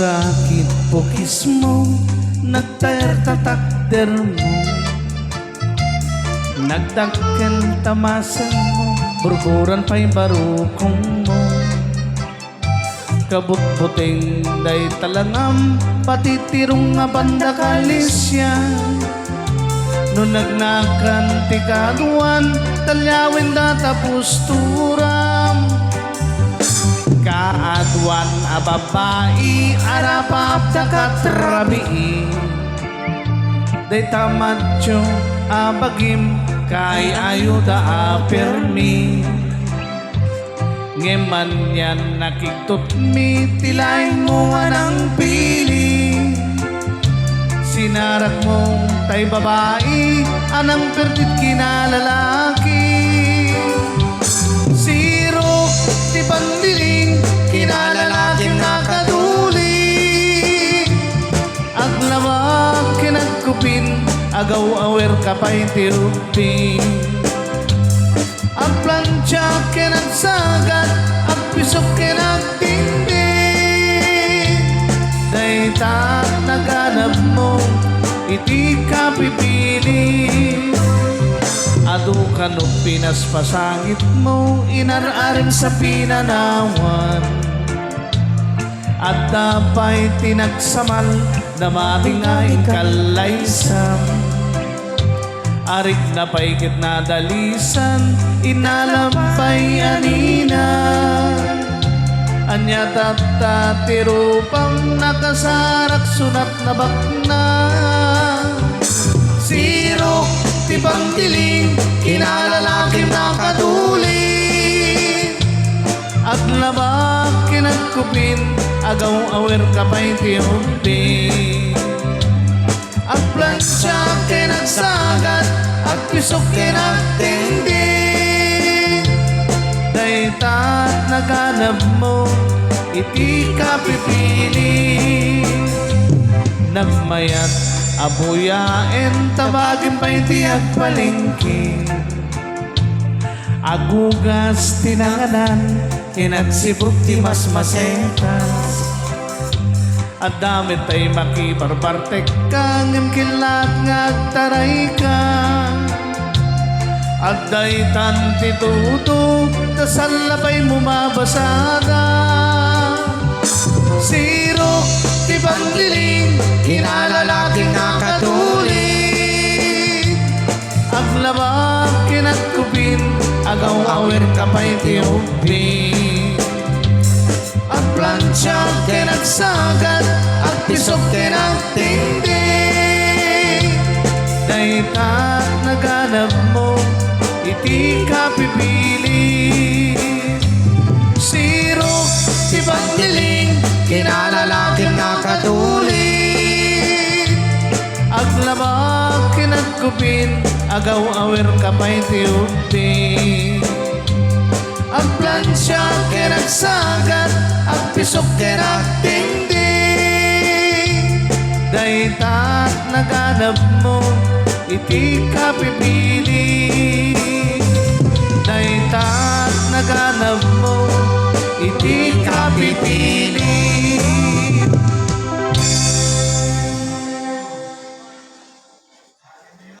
Rakit pukis mo, nagtayar-tatakder mo, nagdakken tamasan mo, burburan pa'y barukong mo. Kabut-buting day talangam, patitirong nga banda kalisya. No nagnakan ti kaduan, talyawin datapos turam. Kaadwan a babae, arapap dakatrabii. Day tamadyo a bagim, kay ayuda a permi. Ngeman yan nakigtutmi, tilay mo anang pili. Sinarak mo tay babae, anang pertit kinalalaki. Siro ti pandiling, kinalalaking nakaduli. Aglawag kinagkupin, agaw awer kapay tirupin. Ang plancha kinagsagat, ang pisok kinagtindi. Dayta naganap mo, iti ka pipili. Adu kanong pinaspasangit mo, inararin sa pinanawan. At dapay tinagsamal, na matingay kalaysam. Arik na paikit na dalisan, inalampay anina. Anya tatatirupang nakasarak sunat na bakna. Siro tibang tiling, kinalalaking nakaduli. At labak kinagkupin, agaw awer kapay tiyumpi. Ang plansya kinagsagat, at pisok kinagtindi. Dayta't naganap mo, iti ka pipili. Nagmayat abuyaen, tabagin pa iti agpalingkin. Agugas tinanganan, kinagsibog ti mas masetas. At damit ay makibarbartek kang imkilat ngagtaray ka. At daytan tituto, tasalapay mumabasada. Siro tibang liling, kinalalaking nakatuli. Aglabak kinagkupin, agaw awer kapay tiyupin. Ang plansya kinagsagat, at pisok kinagtindi. Dayta't naganap mo, iti ka pipili. Siro tibang diling, kinalalaking nakatuli. Aglabak kinagkupin, agaw awer kapay tiyupin. Ang plansya kinagsagat, at pisok kinagtindi. Dayta't naganap mo, iti ka pipili. Dayta't naganap mo, iti ka pipili.